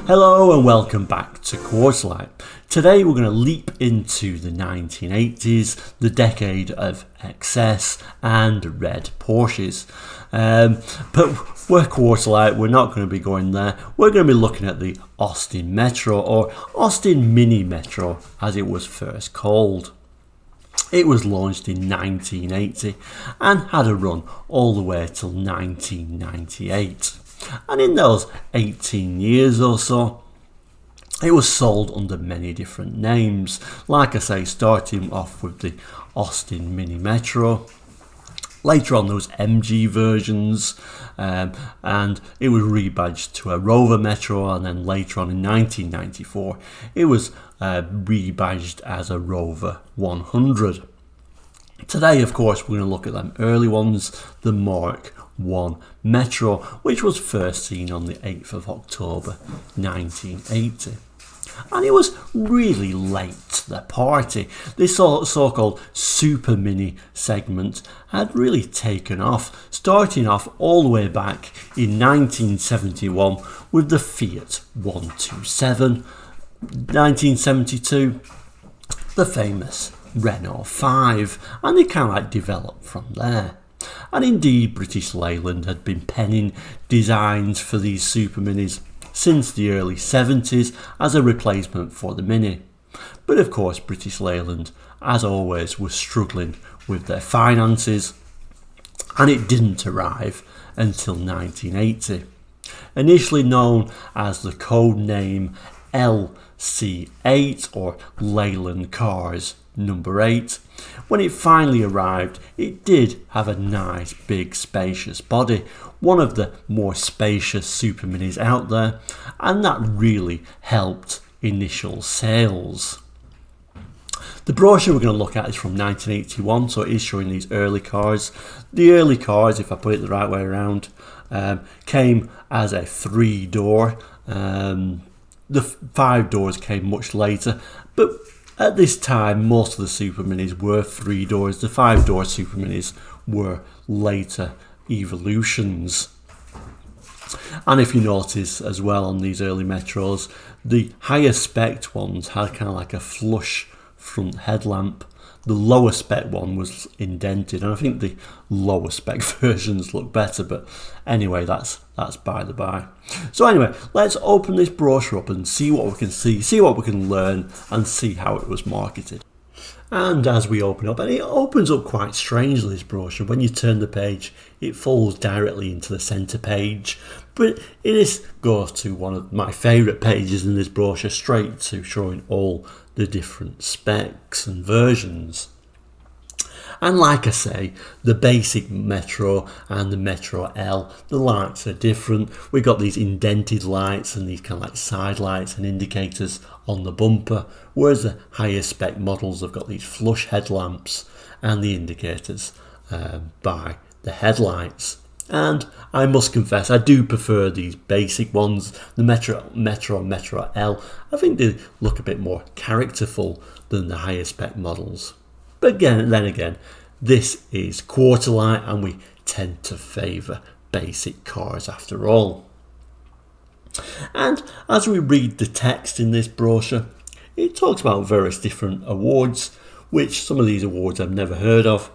Hello and welcome back to Quarterlight. Today we're going to leap into the 1980s, the decade of excess and red Porsches. But we're Quarterlight, we're not going to be going there. We're going to be looking at the Austin Metro, or Austin Mini Metro as it was first called. It was launched in 1980 and had a run all the way till 1998. And in those 18 years or so, it was sold under many different names. Like I say, starting off with the Austin Mini Metro. Later on there was MG versions, and it was rebadged to a Rover Metro, and then later on in 1994 it was rebadged as a Rover 100. Today, of course, we're going to look at them early ones, the Mark 1 Metro, which was first seen on the 8th of October 1980. And it was really late to the party. This so-called Super Mini segment had really taken off, starting off all the way back in 1971 with the Fiat 127, 1972 the famous Renault 5, and they kind of like developed from there. And indeed, British Leyland had been penning designs for these Super Minis since the early 70s as a replacement for the Mini. But of course, British Leyland, as always, was struggling with their finances, and it didn't arrive until 1980. Initially known as the code name LC8, or Leyland Cars number 8, when it finally arrived, it did have a nice big spacious body, one of the more spacious Super Minis out there, and that really helped initial sales. The brochure we're going to look at is from 1981, so it is showing these early cars. The early cars, if I put it the right way around, came as a 3-door. The 5 doors came much later, but at this time most of the Super Minis were 3 doors. The 5-door Super Minis were later evolutions. And if you notice as well on these early Metros, the higher spec ones had kind of like a flush front headlamp. The lower spec one was indented, and I think the lower spec versions look better, but anyway, that's by the by. So anyway, let's open this brochure up and see what we can see what we can learn, and see how it was marketed. And as we open up, and it opens up quite strangely, this brochure, when you turn the page it falls directly into the centre page, but it goes to one of my favourite pages in this brochure, straight to showing all the different specs and versions. And like I say, the basic Metro and the Metro L, the lights are different. We've got these indented lights and these kind of like side lights and indicators on the bumper, whereas the higher spec models have got these flush headlamps and the indicators by the headlights. And I must confess, I do prefer these basic ones, the Metro L. I think they look a bit more characterful than the higher spec models. But then again, this is Quarterlight, and we tend to favour basic cars after all. And as we read the text in this brochure, it talks about various different awards, which some of these awards I've never heard of.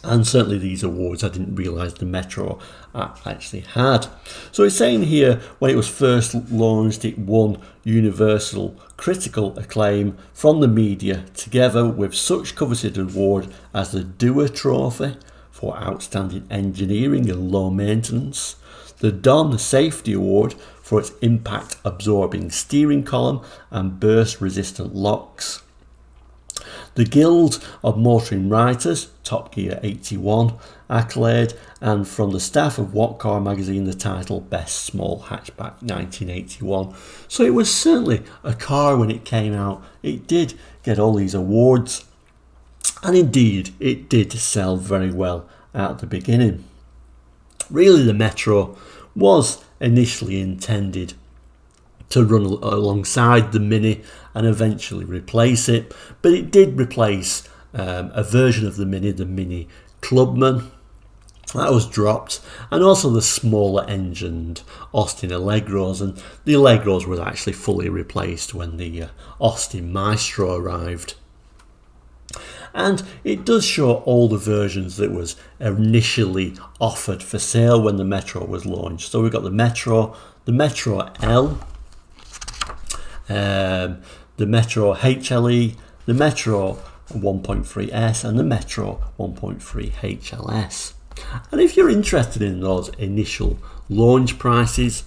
And certainly these awards I didn't realise the Metro actually had. So it's saying here, when it was first launched, it won universal critical acclaim from the media, together with such coveted award as the Dewar Trophy for outstanding engineering and low maintenance, the Don Safety Award for its impact absorbing steering column and burst resistant locks, the Guild of Motoring Writers Top Gear 81 accolade, and from the staff of What Car magazine the title Best Small Hatchback 1981. So it was certainly a car when it came out. It did get all these awards, and indeed it did sell very well at the beginning. Really, the Metro was initially intended to run alongside the Mini and eventually replace it, but it did replace a version of the Mini Clubman. That was dropped, and also the smaller engined Austin Allegros, and the Allegros were actually fully replaced when the Austin Maestro arrived. And it does show all the versions that was initially offered for sale when the Metro was launched. So we've got the Metro L, the Metro HLE, the Metro 1.3S, and the Metro 1.3 HLS. And if you're interested in those initial launch prices,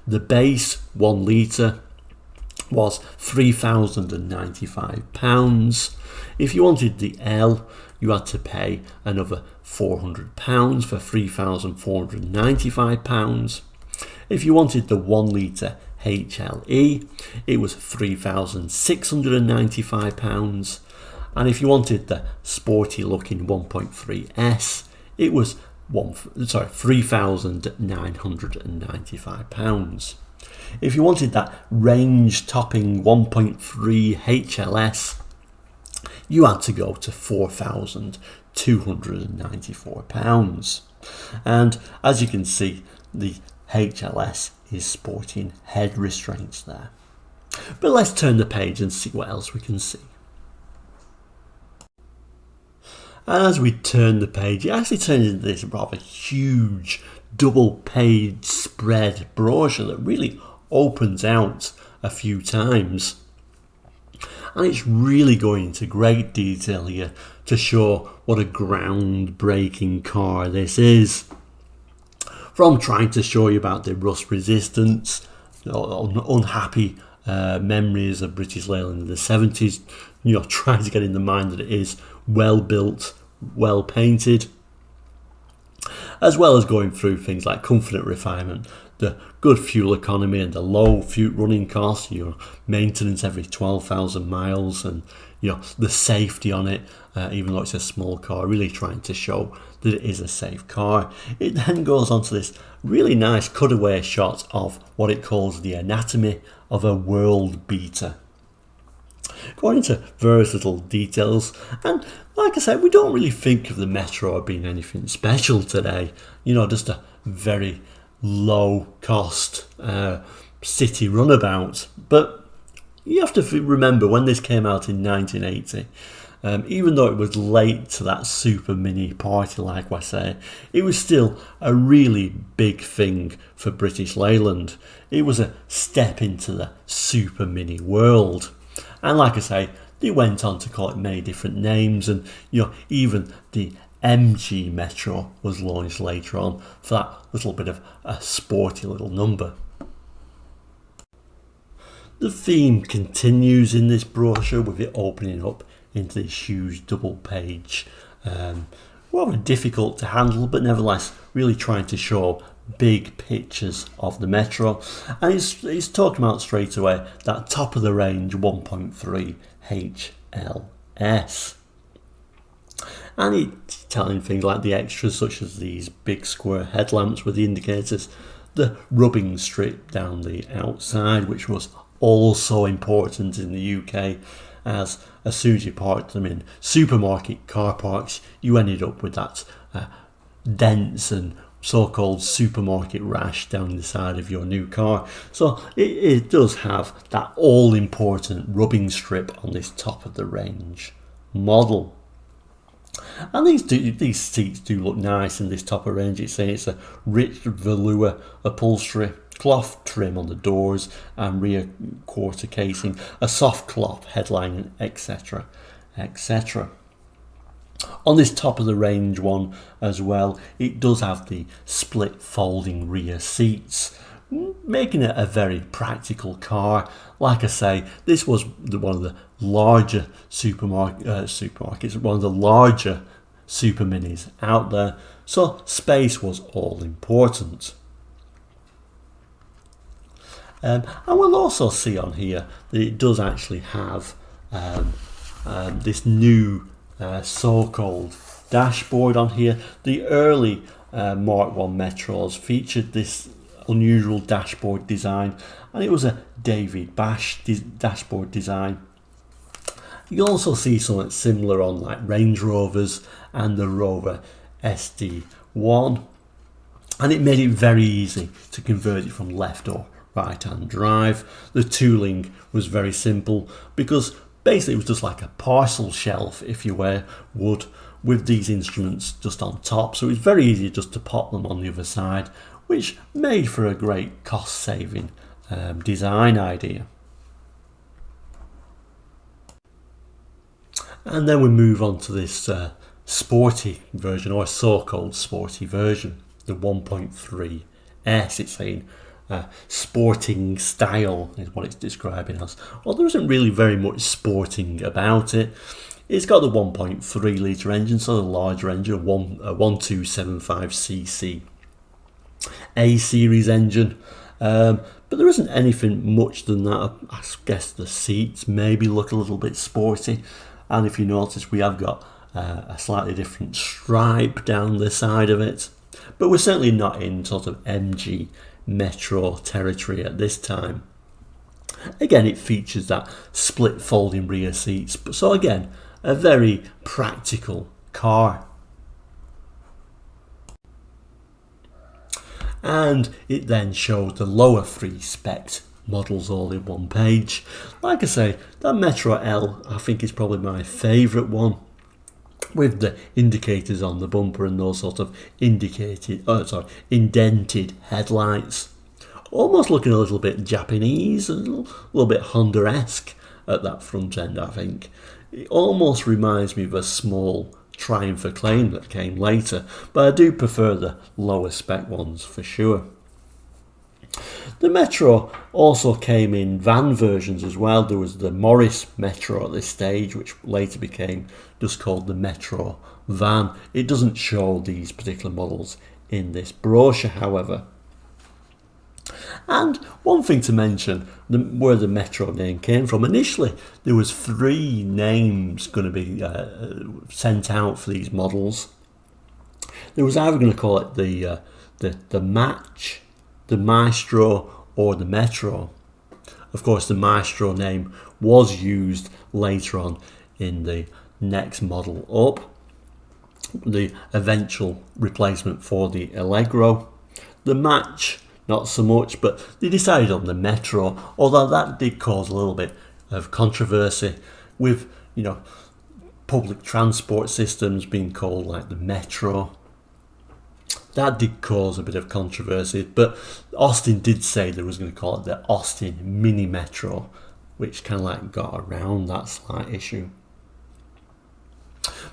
the base 1 litre was £3,095. If you wanted the L, you had to pay another £400 for £3,495. If you wanted the 1 litre HLE, it was £3,695. And if you wanted the sporty looking 1.3S, it was £3,995. If you wanted that range topping 1.3 HLS, you had to go to £4,294. And as you can see, the HLS is sporting head restraints there. But let's turn the page and see what else we can see. And as we turn the page, it actually turns into this rather huge double page spread brochure that really opens out a few times. And it's really going into great detail here to show what a groundbreaking car this is. From trying to show you about the rust resistance, unhappy memories of British Leyland in the 70s, trying to get in the mind that it is well built, well painted, as well as going through things like comfort and refinement, the good fuel economy and the low fuel running costs, maintenance every 12,000 miles, and the safety on it, even though it's a small car, really trying to show that it is a safe car. It then goes on to this really nice cutaway shot of what it calls the anatomy of a world beater, going into various little details. And like I said, we don't really think of the Metro being anything special today, just a very low cost city runabout. But you have to remember, when this came out in 1980, even though it was late to that super mini party, like I say, it was still a really big thing for British Leyland. It was a step into the super mini world. And like I say, they went on to call it many different names, and even the MG Metro was launched later on for that little bit of a sporty little number. The theme continues in this brochure with it opening up into this huge double page, rather difficult to handle, but nevertheless really trying to show big pictures of the Metro. And it's talking about straight away that top of the range 1.3 HLS. And it's telling things like the extras, such as these big square headlamps with the indicators, the rubbing strip down the outside, which was also important in the UK, as soon as you parked them in supermarket car parks, you ended up with that dents and so-called supermarket rash down the side of your new car. So it does have that all-important rubbing strip on this top of the range model. And these seats do look nice in this top of range. It's saying it's a rich velour upholstery, cloth trim on the doors and rear quarter casing, a soft cloth headline, etc, etc. On this top of the range one as well, it does have the split folding rear seats, making it a very practical car. Like I say, this was one of the larger supermarkets, one of the larger super minis out there, so space was all important. And we'll also see on here that it does actually have this new so-called dashboard on here. The early Mark 1 Metros featured this unusual dashboard design, and it was a David Bash dashboard design. You also see something similar on like Range Rovers and the Rover SD1, and it made it very easy to convert it from left or right hand drive. The tooling was very simple because basically it was just like a parcel shelf, if you would, with these instruments just on top, so it was very easy just to pop them on the other side, which made for a great cost saving design idea. And then we move on to this sporty version, or a so-called sporty version, the 1.3S. It's saying sporting style is what it's describing as. Well, there isn't really very much sporting about it. It's got the 1.3 litre engine, so the larger engine, a 1275cc A series engine. But there isn't anything much than that. I guess the seats maybe look a little bit sporty. And if you notice, we have got a slightly different stripe down the side of it. But we're certainly not in sort of MG Metro territory at this time. Again, it features that split folding rear seats. So again, a very practical car. And it then showed the lower three spec models all in one page. Like I say, that Metro L I think is probably my favourite one, with the indicators on the bumper and those sort of indented headlights, almost looking a little bit Japanese, a little bit Honda-esque at that front end. I think it almost reminds me of a small Triumph Acclaim that came later, but I do prefer the lower spec ones for sure. The Metro also came in van versions as well. There was the Morris Metro at this stage, which later became just called the Metro Van. It doesn't show these particular models in this brochure, however. And one thing to mention, where the Metro name came from. Initially, there was 3 names going to be sent out for these models. There was either going to call it the Match, the Maestro, or the Metro. Of course, the Maestro name was used later on in the next model up, the eventual replacement for the Allegro. The Match, not so much, but they decided on the Metro, although that did cause a little bit of controversy with, public transport systems being called like the Metro. That did cause a bit of controversy, but Austin did say they was going to call it the Austin Mini Metro, which kind of like got around that slight issue.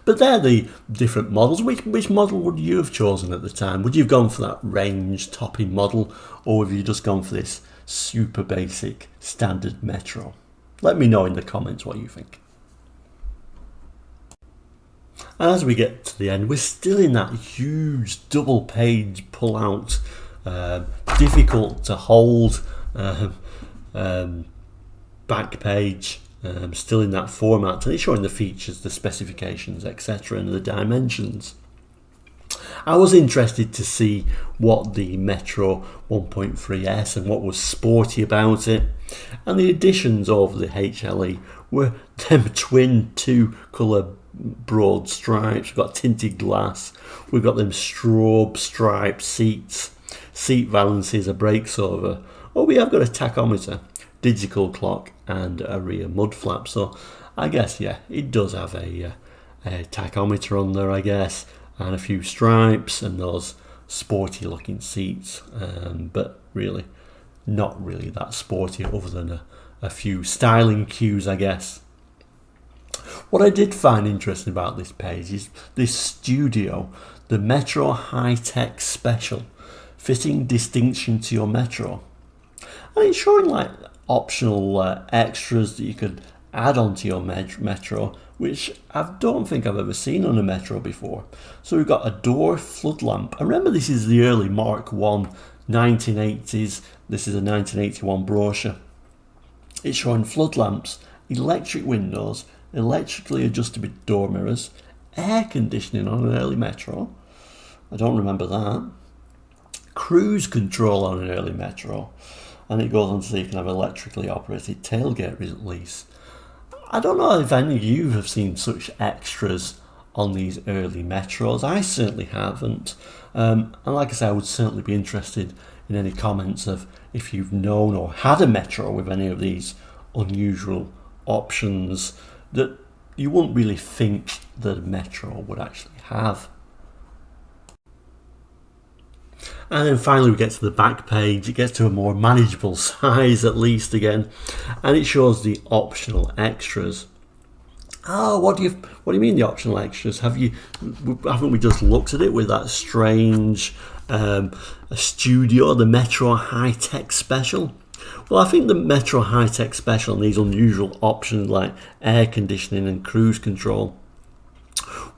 But they're the different models. Which model would you have chosen at the time? Would you have gone for that range topping model, or have you just gone for this super basic standard Metro? Let me know in the comments what you think. And as we get to the end, we're still in that huge double page pull out, difficult to hold back page, still in that format, and it's showing the features, the specifications, etc., and the dimensions. I was interested to see what the Metro 1.3S and what was sporty about it, and the additions of the HLE were them twin 2-colour broad stripes. We've got tinted glass, we've got them strobe striped seats, seat valances, a brakes over. Oh, we have got a tachometer, digital clock, and a rear mud flap. So I guess, yeah, it does have a tachometer on there, I guess, and a few stripes and those sporty looking seats, but really not really that sporty, other than a few styling cues, I guess. What I did find interesting about this page is this studio, the Metro High Tech Special, fitting distinction to your Metro. And it's showing like optional extras that you could add onto your Metro, which I don't think I've ever seen on a Metro before. So we've got a door flood lamp. And remember, this is the early Mark 1 1980s. This is a 1981 brochure. It's showing flood lamps, electric windows, electrically adjustable door mirrors, air conditioning on an early Metro. I don't remember that. Cruise control on an early Metro. And it goes on to say you can have electrically operated tailgate release. I don't know if any of you have seen such extras on these early Metros. I certainly haven't. And like I say, I would certainly be interested in any comments of if you've known or had a Metro with any of these unusual options that you wouldn't really think that a Metro would actually have. And then finally we get to the back page. It gets to a more manageable size at least again, and it shows the optional extras. Oh, what do you mean the optional extras? Haven't we just looked at it with that strange a studio, the Metro High Tech Special? Well, I think the Metro High Tech Special and these unusual options like air conditioning and cruise control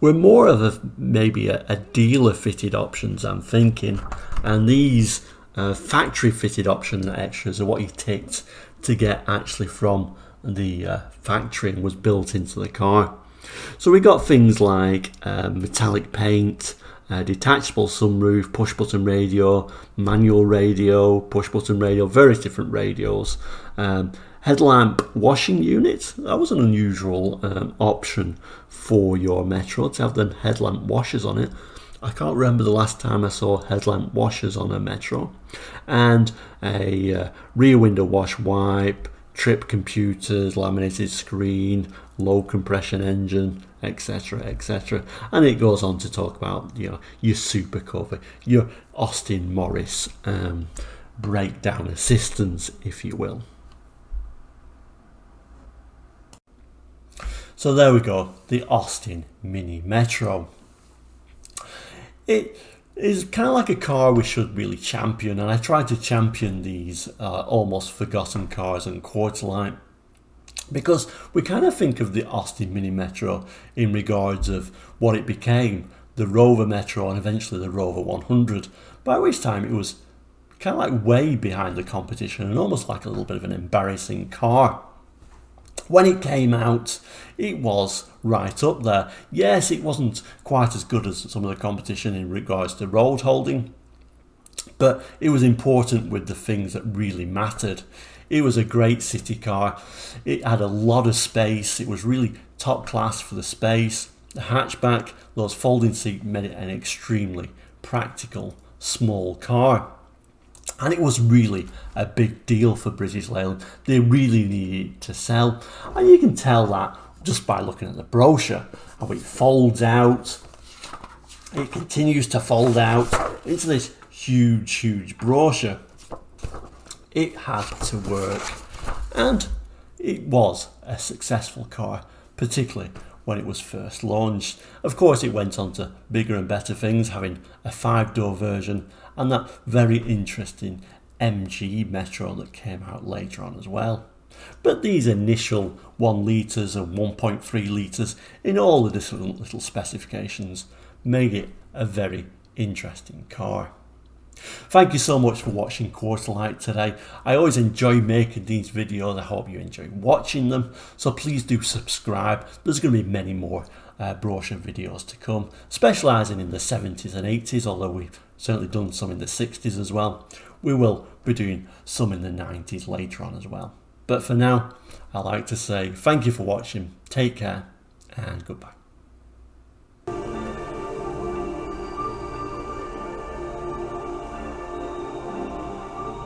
were more of maybe a dealer fitted options, I'm thinking, and these factory fitted option extras are what you ticked to get actually from the factory and was built into the car. So we got things like metallic paint, detachable sunroof, push button radio, manual radio, push button radio, various different radios, headlamp washing unit. That was an unusual option for your Metro to have the headlamp washers on it. I can't remember the last time I saw headlamp washers on a Metro. And a rear window wash wipe, trip computers, laminated screen, low compression engine, etc, etc. And it goes on to talk about, you know, your super cover, your Austin Morris breakdown assistance, if you will. So there we go, the Austin Mini Metro. It is kind of like a car we should really champion, and I try to champion these almost forgotten cars in Quarterlight, because we kind of think of the Austin Mini Metro in regards of what it became, the Rover Metro and eventually the Rover 100, by which time it was kind of like way behind the competition and almost like a little bit of an embarrassing car. When it came out, it was right up there. Yes, it wasn't quite as good as some of the competition in regards to road holding, but it was important with the things that really mattered. It was a great city car. It had a lot of space. It was really top class for the space. The hatchback, those folding seats made it an extremely practical small car. And it was really a big deal for British Leyland. They really needed to sell. And you can tell that just by looking at the brochure, how it folds out. It continues to fold out into this huge brochure. It had to work. And it was a successful car, particularly when it was first launched. Of course, it went on to bigger and better things, having a 5-door version and that very interesting MG Metro that came out later on as well. But these initial 1 litres and 1.3 litres in all the different little specifications made it a very interesting car. Thank you so much for watching Quarterlight today. I always enjoy making these videos. I hope you enjoy watching them. So please do subscribe. There's going to be many more brochure videos to come, specialising in the 70s and 80s, although we've certainly done some in the 60s as well. We will be doing some in the 90s later on as well. But for now, I'd like to say thank you for watching. Take care and goodbye.